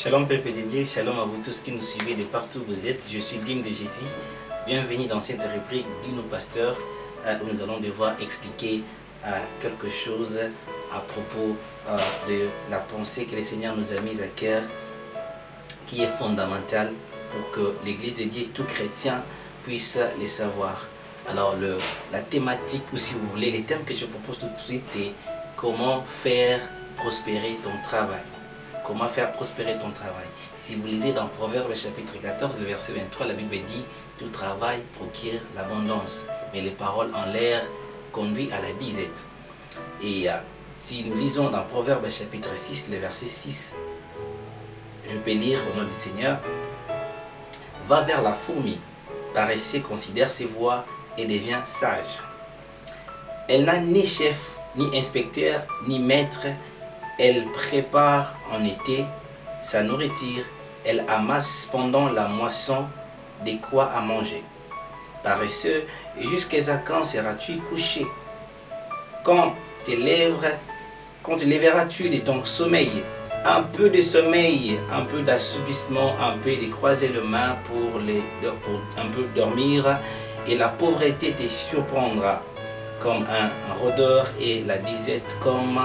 Shalom peuple de Dieu, shalom à vous tous qui nous suivez de partout où vous êtes. Je suis Dim de Jessie. Bienvenue dans cette rubrique Dino Pasteur où nous allons devoir expliquer quelque chose à propos de la pensée que le Seigneur nous a mise à cœur, qui est fondamentale pour que l'Église de Dieu, tout chrétien, puisse les savoir. Alors la thématique, ou si vous voulez, les thèmes que je propose tout de suite, c'est comment faire prospérer ton travail. Comment faire prospérer ton travail. Si vous lisez dans Proverbes chapitre 14, le verset 23, la Bible dit « Tout travail procure l'abondance, mais les paroles en l'air conduisent à la disette. » Et si nous lisons dans Proverbes chapitre 6, le verset 6, je peux lire au nom du Seigneur « Va vers la fourmi, paresseux considère ses voies et devient sage. Elle n'a ni chef, ni inspecteur, ni maître. Elle prépare en été sa nourriture. Elle amasse pendant la moisson de quoi à manger. Paresseux, jusqu'à quand seras-tu couché? Quand te lèveras-tu de ton sommeil? Un peu de sommeil, un peu d'assoupissement, un peu de croiser les mains pour un peu dormir, et la pauvreté te surprendra comme un rôdeur et la disette comme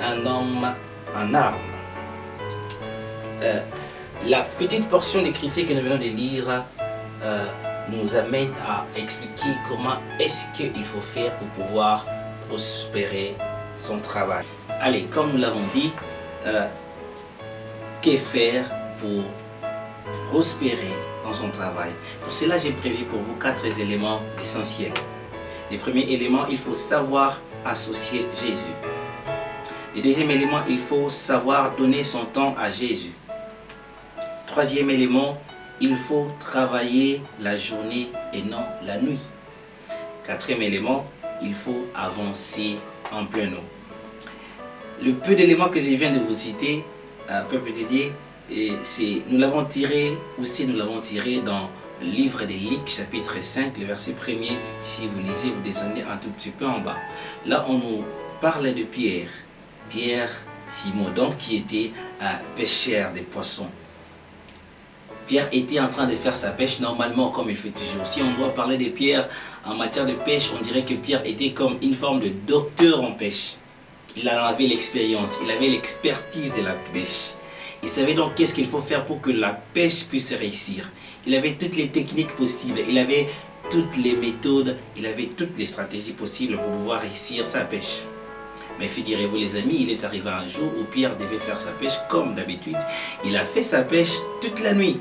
un homme en armes. La petite portion des critiques que nous venons de lire nous amène à expliquer comment est-ce qu'il faut faire pour pouvoir prospérer son travail. Allez, comme nous l'avons dit, que faire pour prospérer dans son travail? Pour cela, j'ai prévu pour vous 4 éléments essentiels. Le premier élément, il faut savoir associer Jésus. Le deuxième élément, il faut savoir donner son temps à Jésus. Troisième élément, il faut travailler la journée et non la nuit. Quatrième élément, il faut avancer en plein eau. Le peu d'éléments que je viens de vous citer, peuple de Dieu, nous l'avons tiré dans le livre de Luc chapitre 5, le verset 1er. Si vous lisez, vous descendez un tout petit peu en bas. Là, on nous parle de Pierre. Pierre Simon, donc, qui était un pêcheur de poissons. Pierre était en train de faire sa pêche normalement comme il fait toujours. Si on doit parler de Pierre en matière de pêche, on dirait que Pierre était comme une forme de docteur en pêche. Il avait l'expérience, il avait l'expertise de la pêche. Il savait donc qu'est-ce qu'il faut faire pour que la pêche puisse réussir. Il avait toutes les techniques possibles, il avait toutes les méthodes, il avait toutes les stratégies possibles pour pouvoir réussir sa pêche. Mais figurez-vous les amis, il est arrivé un jour où Pierre devait faire sa pêche comme d'habitude. Il a fait sa pêche toute la nuit.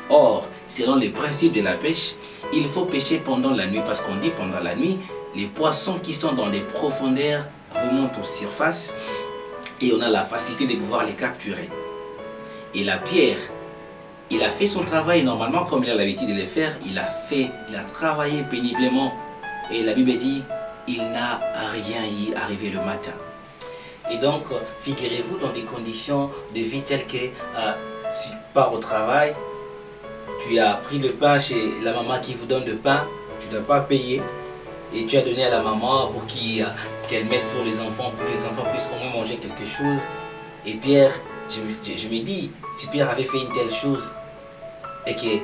Or, selon les principes de la pêche, il faut pêcher pendant la nuit. Parce qu'on dit pendant la nuit, les poissons qui sont dans les profondeurs remontent aux surfaces et on a la facilité de pouvoir les capturer. Et là, Pierre, il a fait son travail normalement comme il a l'habitude de le faire. Il a travaillé péniblement. Et la Bible dit, il n'a rien y arrivé le matin. Et donc, figurez-vous dans des conditions de vie telles que tu pars au travail, tu as pris le pain chez la maman qui vous donne le pain, tu ne dois pas payer, et tu as donné à la maman pour qu'elle mette pour les enfants, pour que les enfants puissent au moins manger quelque chose. Et Pierre, je me dis, si Pierre avait fait une telle chose, et qu'il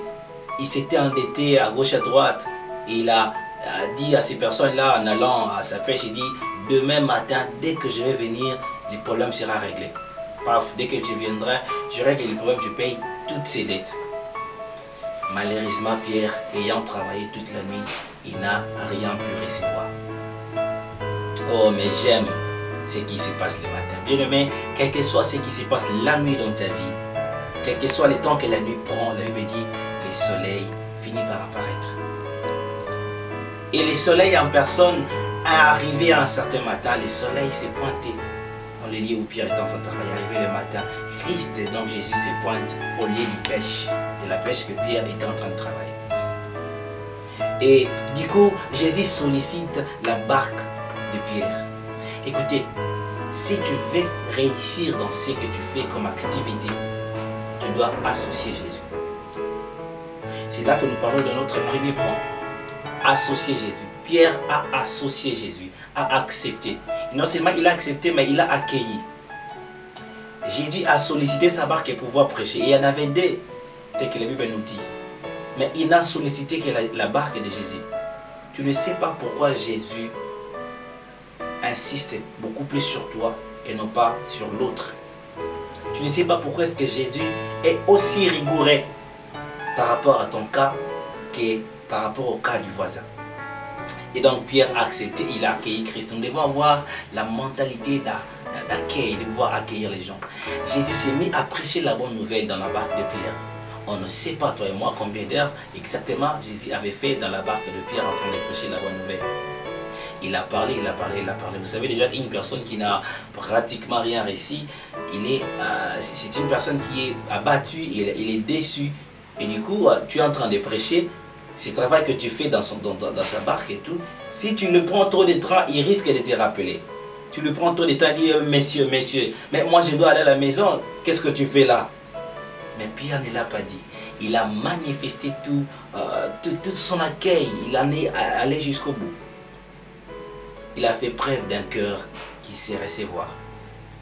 s'était endetté à gauche à droite, et il a dit à ces personnes-là, en allant à sa pêche, il dit, demain matin, dès que je vais venir, le problème sera réglé. Paf, dès que je viendrai, je règle le problème, je paye toutes ses dettes. Malheureusement, Pierre, ayant travaillé toute la nuit, il n'a rien pu recevoir. Oh, mais j'aime ce qui se passe le matin. Bien aimé, quel que soit ce qui se passe la nuit dans ta vie, quel que soit le temps que la nuit prend, la Bible dit, le soleil finit par apparaître. Et le soleil en personne est arrivé un certain matin, le soleil s'est pointé dans le lieu où Pierre était en train de travailler, arrivé le matin. Christ, donc Jésus, se pointe au lieu de la pêche que Pierre était en train de travailler. Et du coup, Jésus sollicite la barque de Pierre. Écoutez, si tu veux réussir dans ce que tu fais comme activité, tu dois associer Jésus. C'est là que nous parlons de notre premier point. Associer Jésus. Pierre a associé Jésus, a accepté. Non seulement il a accepté, mais il a accueilli. Jésus a sollicité sa barque pour pouvoir prêcher. Et il y en avait deux, tel que la Bible nous dit. Mais il n'a sollicité que la barque de Jésus. Tu ne sais pas pourquoi Jésus insiste beaucoup plus sur toi et non pas sur l'autre. Tu ne sais pas pourquoi est-ce que Jésus est aussi rigoureux par rapport à ton cas que par rapport au cas du voisin. Et donc Pierre a accepté, il a accueilli Christ. Nous devons avoir la mentalité d'accueil, de pouvoir accueillir les gens. Jésus s'est mis à prêcher la bonne nouvelle dans la barque de Pierre. On ne sait pas, toi et moi, combien d'heures exactement Jésus avait fait dans la barque de Pierre en train de prêcher la bonne nouvelle. Il a parlé, il a parlé, il a parlé. Vous savez déjà qu'une personne qui n'a pratiquement rien réussi, c'est une personne qui est abattue, il est déçu. Et du coup, tu es en train de prêcher, ce travail que tu fais dans sa barque et tout, si tu le prends trop de temps, il risque de te rappeler. Tu le prends trop de temps, il dit, messieurs, mais moi je dois aller à la maison, qu'est-ce que tu fais là? Mais Pierre ne l'a pas dit. Il a manifesté tout son accueil, il en est allé jusqu'au bout. Il a fait preuve d'un cœur qui sait recevoir.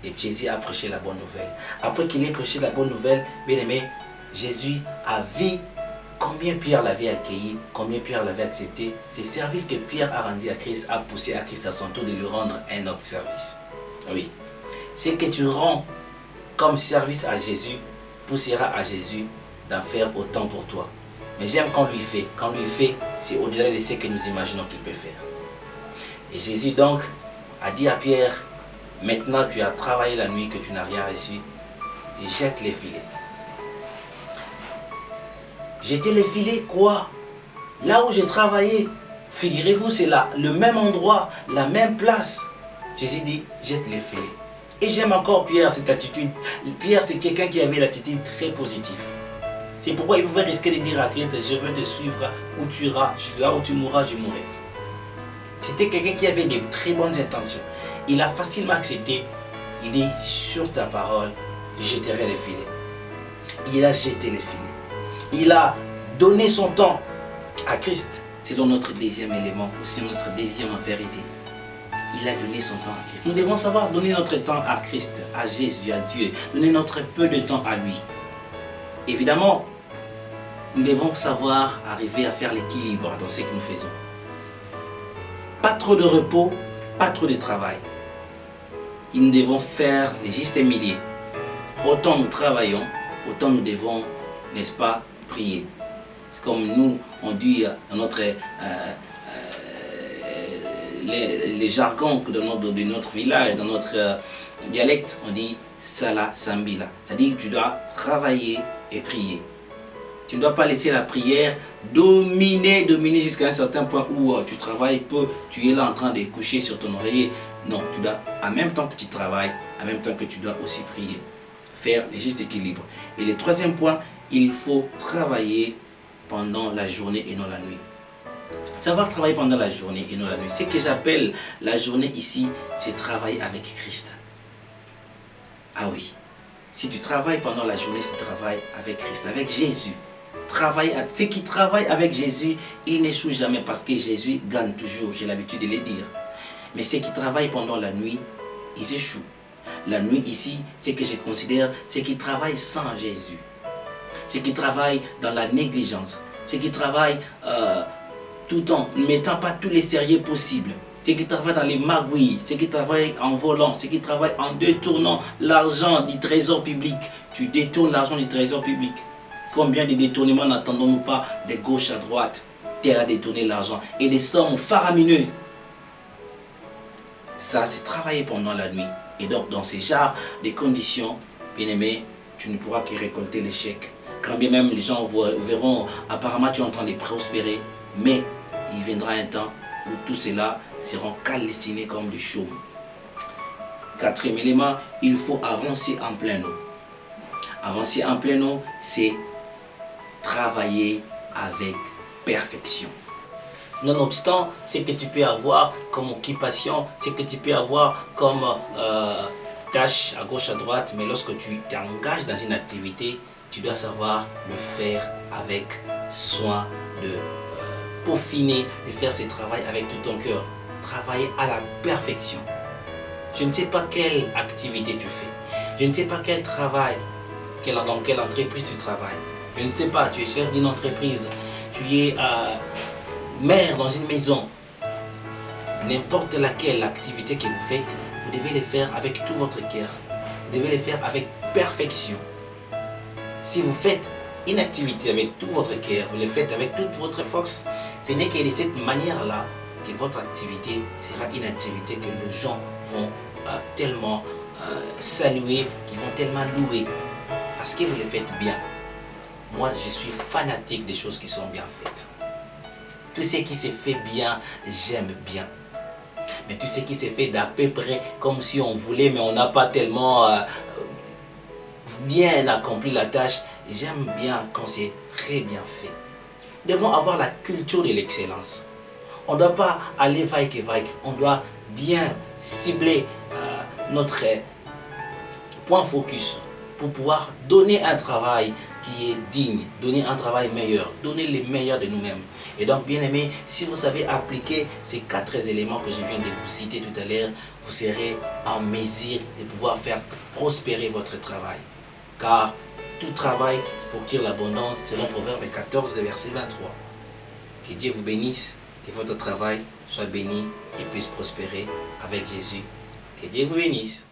Et Jésus a prêché la bonne nouvelle. Après qu'il ait prêché la bonne nouvelle, bien aimé, Jésus a vu combien Pierre l'avait accueilli, combien Pierre l'avait accepté. Ces services que Pierre a rendus à Christ a poussé à Christ à son tour de lui rendre un autre service. Oui. Ce que tu rends comme service à Jésus poussera à Jésus d'en faire autant pour toi. Mais j'aime quand lui fait. Quand lui fait, c'est au-delà de ce que nous imaginons qu'il peut faire. Et Jésus donc a dit à Pierre, maintenant tu as travaillé la nuit que tu n'as rien reçu, jette les filets. Jeter les filets quoi? Là où j'ai travaillé, figurez-vous, c'est là, le même endroit, la même place. Jésus dit, jette les filets. Et j'aime encore Pierre, cette attitude. Pierre, c'est quelqu'un qui avait l'attitude très positive. C'est pourquoi il pouvait risquer de dire à Christ, je veux te suivre où tu iras, là où tu mourras, je mourrai. C'était quelqu'un qui avait de très bonnes intentions. Il a facilement accepté. Il dit, sur ta parole, je jetterai les filets. Il a jeté les filets. Il a donné son temps à Christ. Selon notre deuxième élément, aussi notre deuxième vérité. Il a donné son temps à Christ. Nous devons savoir donner notre temps à Christ, à Jésus, à Dieu. Donner notre peu de temps à lui. Évidemment, nous devons savoir arriver à faire l'équilibre dans ce que nous faisons. Pas trop de repos, pas trop de travail. Nous devons faire les justes milieux. Autant nous travaillons, autant nous devons, n'est-ce pas, prier. C'est comme nous, on dit dans notre les jargons de notre village, dans notre dialecte, on dit Sala Sambila. C'est-à-dire que tu dois travailler et prier. Tu ne dois pas laisser la prière dominer jusqu'à un certain point où tu travailles peu, tu es là en train de coucher sur ton oreiller. Non, tu dois, en même temps que tu travailles, en même temps que tu dois aussi prier. Faire les justes équilibres. Et le troisième point, il faut travailler pendant la journée et non la nuit. Savoir travailler pendant la journée et non la nuit. Ce que j'appelle la journée ici, c'est travailler avec Christ. Ah oui. Si tu travailles pendant la journée, c'est travailler avec Christ, avec Jésus. Ceux qui travaillent avec Jésus, ils n'échouent jamais parce que Jésus gagne toujours, j'ai l'habitude de le dire. Mais ceux qui travaillent pendant la nuit, ils échouent. La nuit ici, ce que je considère, c'est qu'ils travaillent sans Jésus. Ceux qui travaillent dans la négligence. Ceux qui travaillent tout en ne mettant pas tous les sérieux possibles. Ceux qui travaillent dans les magouilles, ceux qui travaillent en volant, ceux qui travaillent en détournant l'argent du trésor public. Tu détournes l'argent du trésor public. Combien de détournements n'attendons-nous pas de gauche à droite? Tel a détourné l'argent et des sommes faramineuses. Ça, c'est travailler pendant la nuit. Et donc, dans ces genres de conditions, bien aimé, tu ne pourras que récolter l'échec. Quand bien même les gens verront, apparemment tu es en train de prospérer, mais il viendra un temps où tout cela seront calcinés comme des chaumes. Quatrième élément, il faut avancer en plein eau. Avancer en plein eau, c'est travailler avec perfection. Nonobstant ce que tu peux avoir comme occupation, ce que tu peux avoir comme tâche à gauche à droite, mais lorsque tu t'engages dans une activité, tu dois savoir le faire avec soin, de peaufiner, de faire ce travail avec tout ton cœur. Travailler à la perfection. Je ne sais pas quelle activité tu fais, Je ne sais pas quel travail, dans quelle entreprise tu travailles. Je ne sais pas, tu es chef d'une entreprise, tu es mère dans une maison. N'importe laquelle activité que vous faites, vous devez le faire avec tout votre cœur. Vous devez le faire avec perfection. Si vous faites une activité avec tout votre cœur, vous le faites avec toute votre force, ce n'est que de cette manière-là que votre activité sera une activité que les gens vont tellement saluer, qu'ils vont tellement louer. Parce que vous le faites bien. Moi, je suis fanatique des choses qui sont bien faites. Tout ce qui se fait bien, j'aime bien. Mais tout ce qui se fait d'à peu près comme si on voulait, mais on n'a pas tellement bien accompli la tâche, j'aime bien quand c'est très bien fait. Nous devons avoir la culture de l'excellence. On ne doit pas aller vaille-que-vaille. On doit bien cibler notre point focus pour pouvoir donner un travail qui est digne, donner un travail meilleur, donner le meilleur de nous-mêmes. Et donc, bien aimé, si vous savez appliquer ces 4 éléments que je viens de vous citer tout à l'heure, vous serez en mesure de pouvoir faire prospérer votre travail. Car tout travail procure l'abondance, selon Proverbe 14, verset 23. Que Dieu vous bénisse, que votre travail soit béni et puisse prospérer avec Jésus. Que Dieu vous bénisse.